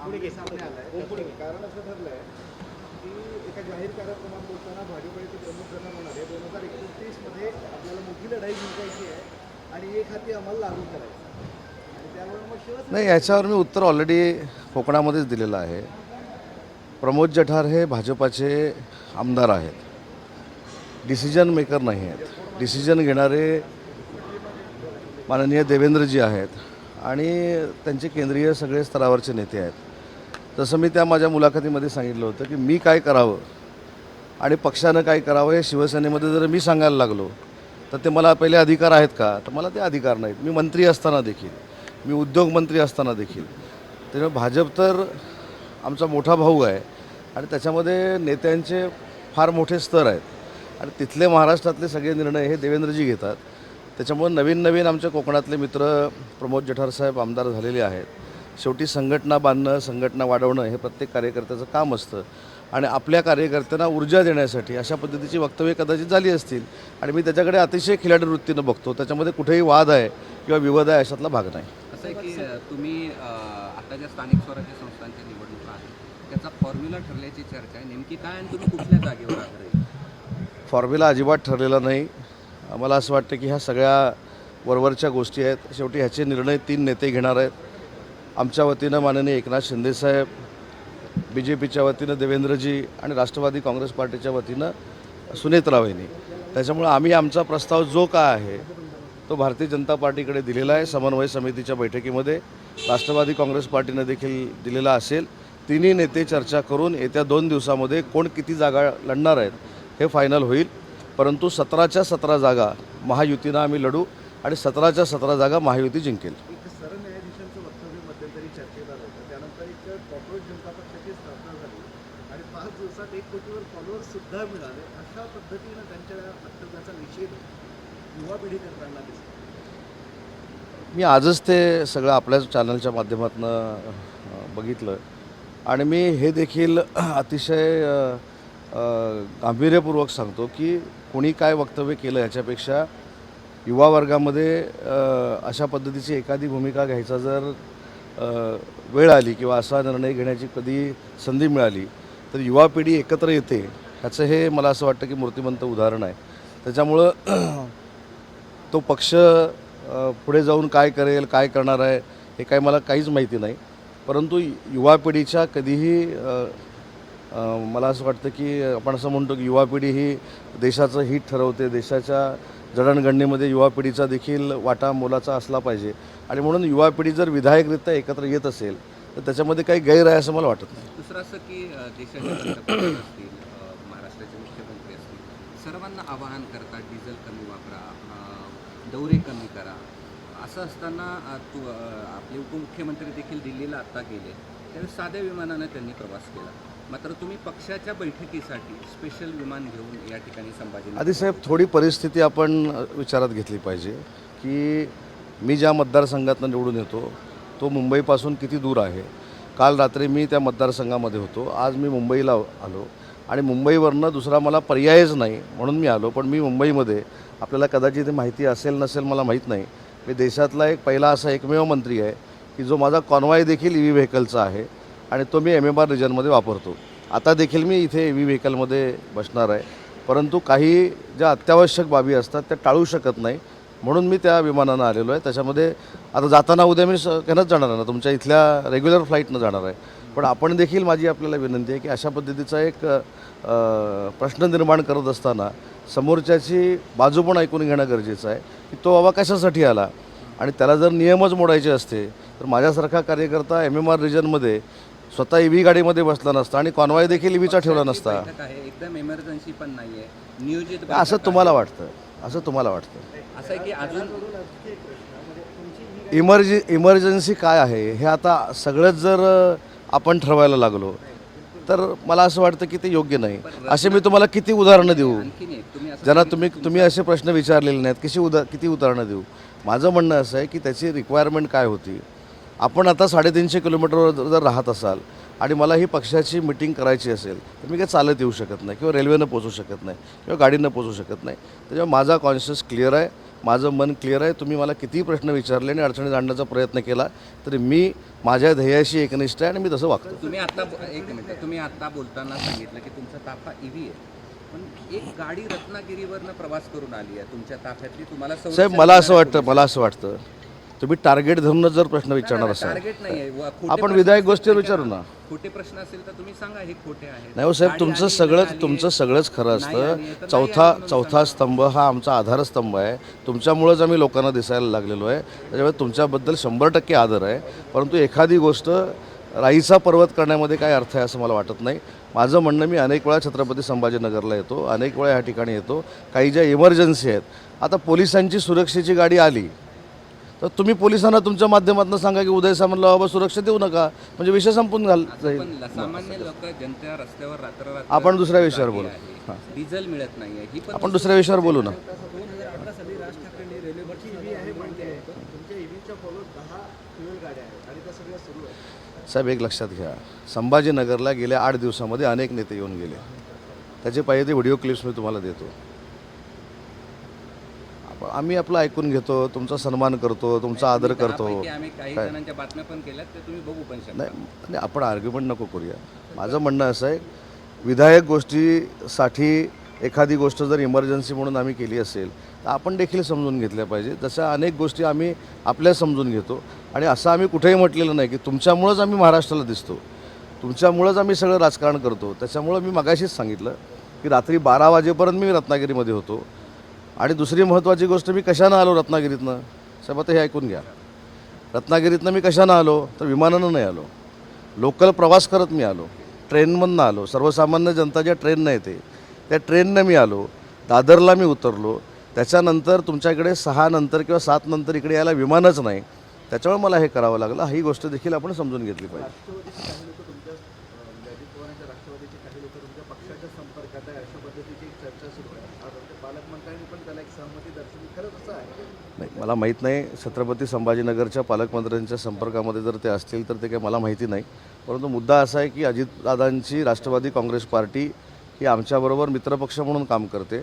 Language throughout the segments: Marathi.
सामने आलाय कारण असं ठरलंय की एका जाहीर कार्यक्रमात बोलताना भाजपचे प्रमुख घटक होणार आहे 2029 मध्ये आपल्याला मोठी लढाई जिंकायची आहे आणि एक हाती आम्हाला लागू करायचं आणि त्यामुळे मग शिवसेना नाही, याच्यावर मी उत्तर ऑलरेडी कोकणामध्येच दिलेलं आहे. प्रमोद जठार हे भाजपाचे आमदार आहेत, डिसिजन मेकर नाही आहेत. डिसिजन घेणारे माननीय देवेंद्रजी आहेत आणि त्यांचे केंद्रीय सगळे स्तरावरचे नेते आहेत. तसं मी त्या माझ्या मुलाखतीमध्ये सांगितलं होतं की मी काय करावं आणि पक्षानं काय करावं हे शिवसेनेमध्ये जर मी सांगायला लागलो तर ते मला पहिले अधिकार आहेत का, तर मला ते अधिकार नाहीत. मी मंत्री असताना देखील, मी उद्योगमंत्री असताना देखील. त्यामुळे भाजप तर आमचा मोठा भाऊ आहे आणि त्याच्यामध्ये नेत्यांचे फार मोठे स्तर आहेत आणि तिथले महाराष्ट्रातले सगळे निर्णय हे देवेंद्रजी घेतात. त्याच्यामुळे नवीन आमच्या कोकणातले मित्र प्रमोद जठार साहेब आमदार झालेले आहेत. शेवटी संघटना बांधणं, संघटना वाढवणं हे प्रत्येक कार्यकर्त्याचं काम असतं आणि आपल्या कार्यकर्त्यांना ऊर्जा देण्यासाठी अशा पद्धतीची वक्तव्ये कदाचित झाली असतील आणि मी त्याच्याकडे अतिशय खिलाडी वृत्तीनं बघतो. त्याच्यामध्ये कुठेही वाद आहे किंवा विवाद आहे अशातला भाग नाही. असं आहे की तुम्ही आता ज्या स्थानिक स्वराज्य संस्थांच्या निवडणुका आहेत त्याचा फॉर्म्युला ठरल्याची चर्चा आहे, नेमकी काय आणि तुम्ही कुठल्या जागेवर आहात? फॉर्म्युला अजिबात ठरलेला नाही. मला असं वाटतं की ह्या सगळ्या वरवरच्या गोष्टी आहेत. शेवटी ह्याचे निर्णय 3 नेते घेणार आहेत. आमच्या वतीनं माननीय एकनाथ शिंदेसाहेब, BJPच्या वतीनं देवेंद्रजी आणि राष्ट्रवादी काँग्रेस पार्टीच्या वतीनं सुनेत्रा वहिनी. त्याच्यामुळं आम्ही आमचा प्रस्ताव जो काय आहे तो भारतीय जनता पार्टीकडे दिलेला आहे. समन्वय समितीच्या बैठकीमध्ये राष्ट्रवादी काँग्रेस पार्टीनं देखील दिलेला असेल. तिन्ही नेते चर्चा करून येत्या 2 दिवसामध्ये कोण किती जागा लढणार आहेत हे फायनल होईल. परंतु 17च्या 17 जागा महायुतीनं आम्ही लढू आणि 17च्या 17 जागा महायुती जिंकेल. एक सरन्यायाधीशांचं वक्तव्य मध्यंतरी चर्चेत आलं होतं. त्यानंतर एक कॉर्पोरेट जनता पक्षाची स्थापना झाली आणि 5 दिवसात 1 कोटीवर फॉलोअर्स सुद्धा मिळाले. अशा पद्धतीनं त्यांच्या वक्तव्याचा निषेध युवा पिढी करताना दिसतो. मी आजच ते सगळं आपल्याच चॅनलच्या माध्यमातून बघितलं आणि मी हे देखील अतिशय गांभीर्यपूर्वक सांगतो की कोणी काय वक्तव्य केलं याच्यापेक्षा युवा वर्गामध्ये अशा पद्धतीची एखादी भूमिका घ्यायचा जर वेळ आली किंवा असा निर्णय घेण्याची कधी संधी मिळाली तर युवा पिढी एकत्र येते. ह्याचं हे मला असं वाटतं की मूर्तिमंत उदाहरण आहे. त्याच्यामुळं तो पक्ष पुढे जाऊन काय करेल, काय करणार आहे हे काय मला काहीच माहिती नाही. परंतु युवा पिढीच्या कधीही मला असं वाटतं की आपण असं म्हणतो की युवा पिढी ही देशाचं हित ठरवते. देशाच्या जडणघडणीमध्ये युवा पिढीचा देखील वाटा मोलाचा असला पाहिजे आणि म्हणून युवा पिढी जर विधायकरित्या एकत्र येत असेल तर त्याच्यामध्ये काही गैर आहे असं मला वाटत नाही. दुसरं असं की देशाचे पंतप्रधान असतील, महाराष्ट्राचे मुख्यमंत्री असतील, सर्वांना आवाहन करतात डिझेल कमी वापरा, दौरे कमी करा. असं असताना आपले उपमुख्यमंत्री देखील दिल्लीला आत्ता गेले, त्यावेळी साध्या विमानानं त्यांनी प्रवास केला. मात्र तुम्ही पक्षाच्या बैठकीसाठी स्पेशल विमान घेऊन या ठिकाणी संभाजी. आदिसाहेब, थोडी परिस्थिती आपण विचारात घेतली पाहिजे की मी ज्या मतदारसंघातून निवडून येतो तो मुंबईपासून किती दूर आहे. काल रात्री मी त्या मतदारसंघामध्ये होतो, आज मी मुंबईला आलो आणि मुंबईवरनं दुसरा मला पर्यायच नाही म्हणून मी आलो. पण मी मुंबईमध्ये आपल्याला कदाचित माहिती असेल नसेल मला माहीत नाही, मी देशातला एक पहिला असा एकमेव मंत्री आहे की जो माझा कॉन्वॉय देखील EV व्हेकलचा आहे आणि तो मी MMR रिजनमध्ये वापरतो. आता देखील मी इथे EV व्हेकलमध्ये बसणार आहे. परंतु काही ज्या अत्यावश्यक बाबी असतात त्या टाळू शकत नाही म्हणून मी त्या विमानानं आलेलो आहे. त्याच्यामध्ये आता जाताना उद्या मी ह्यानंच जाणार आहे ना, तुमच्या इथल्या रेग्युलर फ्लाईटनं जाणार आहे. पण आपण देखील माझी आपल्याला विनंती आहे की अशा पद्धतीचा एक प्रश्न निर्माण करत असताना समोरच्याची बाजू पण ऐकून घेणं गरजेचं आहे की तो बाबा कशासाठी आला आणि त्याला जर नियमच मोडायचे असते तर माझ्यासारखा कार्यकर्ता MMR रिजनमध्ये स्वतः EV गाडीमध्ये बसला नसता आणि कॉन्वॉय देखील EVचा ठेवला नसता. एकदम इमर्जन्सी पण नाहीये, नियोजित असं तुम्हाला वाटतं, असं तुम्हाला वाटतं. असं आहे की अजून इमर्जन्सी काय आहे हे आता सगळंच जर आपण ठरवायला लागलो तर मला असं वाटतं की ते योग्य नाही. असे मी तुम्हाला किती उदाहरणं देऊ, आणखीन एक तुम्ही असं ज्यांना तुम्ही असे प्रश्न विचारलेले नाहीत, किती उदाहरणं देऊ. माझं म्हणणं असं आहे की त्याची रिक्वायरमेंट काय होती. आपण आता 350 किलोमीटरवर जर राहत असाल आणि मला ही पक्षाची मिटिंग करायची असेल तर मी काही चालत येऊ शकत नाही किंवा रेल्वेनं पोचू शकत नाही किंवा गाडीनं पोचू शकत नाही. त्याच्यामुळे माझा कॉन्शियस क्लिअर आहे. माझं मन क्लिअर आहे. तुम्ही मला कितीही प्रश्न विचारले आणि अडचणी जाणण्याचा प्रयत्न केला तरी मी माझ्या ध्येयाशी एकनिष्ठ आहे आणि मी तसं वागतो. तुम्ही आता एक मिनिट, तुम्ही आता बोलताना सांगितलं की तुमचा ताफा ईव्ही आहे, पण एक गाडी रत्नागिरीवरनं प्रवास करून आली आहे तुमच्या ताफ्यातली, तुम्हाला साहेब मला असं वाटतं तुम्ही टार्गेट धरूनच जर प्रश्न विचारणार असाल टार्गेट नाहीये, आपण विधायक गोष्टीवर विचारू ना. खोटे प्रश्न असेल तर तुम्ही सांगा हे खोटे आहेत. नाही हो साहेब, गाडी तुमचं आली, सगळंच नाही तुमचं आली, सगळंच खरं नाही आली असतं. तर नाही चौथा आली म्हणून चौथा स्तंभ हा आमचा आधारस्तंभ आहे. तुमच्यामुळंच आम्ही लोकांना दिसायला लागलेलो आहे. त्याच्यामुळे तुमच्याबद्दल 100% आदर आहे. परंतु एखादी गोष्ट राईचा पर्वत करण्यामध्ये काय अर्थ आहे असं मला वाटत नाही. माझं म्हणणं, मी अनेक वेळा छत्रपती संभाजीनगरला येतो, अनेक वेळा ह्या ठिकाणी येतो. काही ज्या इमर्जन्सी आहेत, आता पोलिसांची सुरक्षेची गाडी आली तर तुम्ही पोलिसांना तुमच्या माध्यमातून सांगा की उदय सामंतला बाबा सुरक्षा देऊ नका, म्हणजे विषय संपून जाईल. पण सामान्य लोक जनता रस्त्यावर रात्र आपण दुसऱ्या विषयावर बोलू. डिझेल मिळत नाहीये, ही पण आपण दुसऱ्या विषयावर बोलू ना. 2018 साली राज ठाकरेंनी रेल्वेवरची ईव्ही आहे मान्य आहे, तुमच्या ईव्हीच्या फॉलो 10 फ्युएल गाड्या आहेत आणि त्या सगळ्या सुरू आहेत. साहेब एक लक्षात घ्या, संभाजीनगरला गेल्या 8 दिवसामध्ये अनेक नेते येऊन गेले. त्याचे पाहिजे ते व्हिडिओ क्लिप्स मी तुम्हाला देतो. आम्ही आपलं ऐकून घेतो, तुमचा सन्मान करतो, तुमचा आदर करतो. आम्ही काही जणांच्या बातम्या पण केल्यात, ते तुम्ही बघू पण शकता. नाही, आपण आर्ग्युमेंट नको करूया. माझं म्हणणं असं आहे, विधायक गोष्टीसाठी एखादी गोष्ट जर इमर्जन्सी म्हणून आम्ही केली असेल तर आपण देखील समजून घेतल्या पाहिजे. तशा अनेक गोष्टी आम्ही आपल्या समजून घेतो आणि असं आम्ही कुठेही म्हटलेलं नाही की तुमच्यामुळंच आम्ही महाराष्ट्राला दिसतो, तुमच्यामुळंच आम्ही सगळं राजकारण करतो. त्याच्यामुळं मी मगाशीच सांगितलं की रात्री 12 वाजेपर्यंत मी रत्नागिरीमध्ये होतो. आणि दुसरी महत्त्वाची गोष्ट, मी कशानं आलो रत्नागिरीतनं? साहेब आता हे ऐकून घ्या. रत्नागिरीतनं मी कशानं आलो तर विमानानं नाही आलो, लोकल प्रवास करत मी आलो, ट्रेनमधनं आलो. सर्वसामान्य जनता ज्या ट्रेननं येते त्या ट्रेननं मी आलो. दादरला मी उतरलो. त्याच्यानंतर तुमच्याकडे 6 नंतर किंवा 7 नंतर इकडे यायला विमानच नाही. त्याच्यामुळे मला हे करावं लागलं. ही गोष्ट देखील आपण समजून घेतली पाहिजे. राष्ट्रवादीचे काही लोक तुमच्या अजित पवारांच्या राष्ट्रवादीचे काही लोक तुमच्या पक्षाच्या संपर्कात आहे, अशा पद्धतीची एक चर्चा सुरू आहे. आता ते पालकमंत्र्यांनी पण त्याला एक सहमती दर्शवली. खरंच असं आहे? नाही, मला माहीत नाही. छत्रपती संभाजीनगरच्या पालकमंत्र्यांच्या संपर्कामध्ये जर ते असतील तर ते काही मला माहिती नाही. परंतु मुद्दा असा आहे की अजितदादांची राष्ट्रवादी काँग्रेस पार्टी ही आमच्याबरोबर मित्रपक्ष म्हणून काम करते.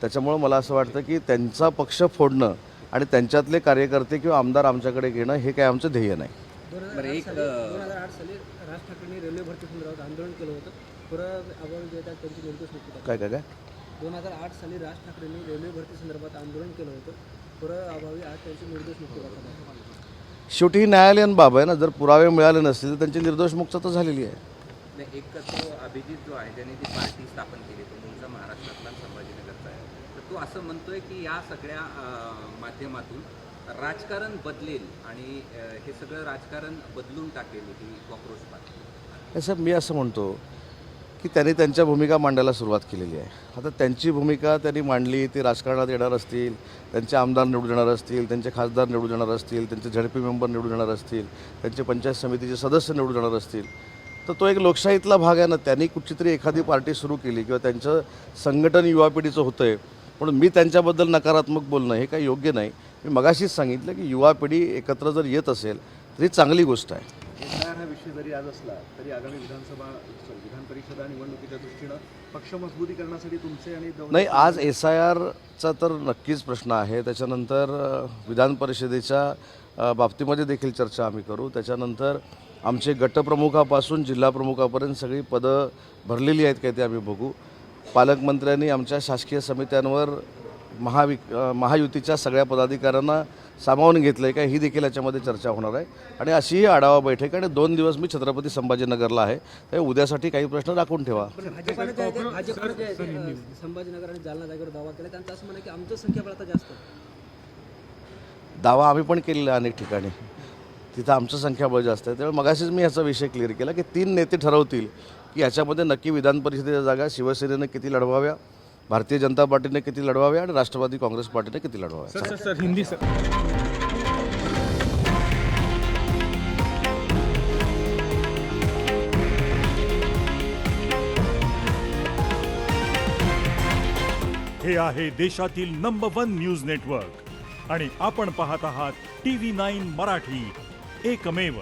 त्याच्यामुळं मला असं वाटतं की त्यांचा पक्ष फोडणं आणि त्यांच्यातले कार्यकर्ते किंवा आमदार आमच्याकडे घेणं हे काय आमचं ध्येय नाही. 2008 साली राज ठाकरेंनी रेल्वे भरती संदर्भात आंदोलन केलं होतं. अभावी जे आहेत त्यांची निर्दोष मुक्ती. काय 2008 साली राज ठाकरेंनी रेल्वे भरती संदर्भात आंदोलन केलं होतं. अभावी आज त्यांची निर्दोष मुक्ती दाखवली. शेवटी ही न्यायालयीन बाब आहे ना. जर पुरावे मिळाले नसतील तर त्यांची निर्दोष मुक्तता झालेली आहे. एक तो अभिजित जो आहे ज्याने ती पार्टी स्थापन केली, तो मूळचा महाराष्ट्रातला संभाजीनगरचा आहे, तर तो असं म्हणतोय की या सगळ्या माध्यमातून राजकारण बदलेल आणि हे सगळं राजकारण बदलून टाकेल ही कॉक्रोच पार्टी. साहेब मी असं म्हणतो की त्यांनी त्यांच्या भूमिका मांडायला सुरुवात केलेली आहे. आता त्यांची भूमिका त्यांनी मांडली, ते राजकारणात येणार असतील, त्यांचे आमदार निवडून येणार असतील, त्यांचे खासदार निवडून येणार असतील, त्यांचे झडपी मेंबर निवडून येणार असतील, त्यांचे पंचायत समितीचे सदस्य निवडून येणार असतील, तर तो एक लोकशाहीतला भाग आहे ना. त्यांनी कुठची एखादी पार्टी सुरू केली किंवा त्यांचं संघटन युवा पिढीचं होतं आहे म्हणून मी त्यांच्याबद्दल नकारात्मक बोलणं हे काही योग्य नाही. मी मगाशीच सांगितलं की युवा पिढी एकत्र जर येत असेल तरी चांगली गोष्ट आहे. SIR हा विषय जरी आज असला तरी आगामी विधान परिषदा निवडणुकीच्या दृष्टीनं पक्ष मजबूतीकरणासाठी तुमचे आणि नाही, आज SIRचा तर नक्कीच प्रश्न आहे. त्याच्यानंतर विधान परिषदेच्या बाबतीमध्ये देखील चर्चा आम्ही करू. त्याच्यानंतर आमचे गटप्रमुखापासून जिल्हाप्रमुखापर्यंत सगळी पदं भरलेली आहेत काय ते आम्ही बघू. पालकमंत्र्यांनी आमच्या शासकीय समित्यांवर महायुतीच्या सगळ्या पदाधिकाऱ्यांना सामावून घेतलं आहे का ही देखील याच्यामध्ये चर्चा होणार आहे. आणि अशीही आढावा बैठक आणि 2 दिवस मी छत्रपती संभाजीनगरला आहे. तर उद्यासाठी काही प्रश्न राखून ठेवा. भाजपने जे आहे संभाजीनगर आणि जालना जागेवर दावा केला, त्यांचं असं म्हणणं की आमचं संख्याबळ आता जास्त. दावा आम्ही पण केलेला आहे अनेक ठिकाणी, तिथं आमचं संख्याबळ जास्त आहे. त्यामुळे मगाशीच मी ह्याचा विषय क्लिअर केला की 3 नेते ठरवतील की याच्यामध्ये नक्की विधान परिषदेच्या जागा शिवसेनेनं किती लढवाव्या, भारतीय जनता पार्टीने किती लढवाव्या आणि राष्ट्रवादी काँग्रेस पार्टीने किती लढवाव्या. Sir Hindi sir. हे आहे देशातील नंबर 1 न्यूज नेटवर्क आणि आपण पाहत आहात TV9 मराठी, एकमेव.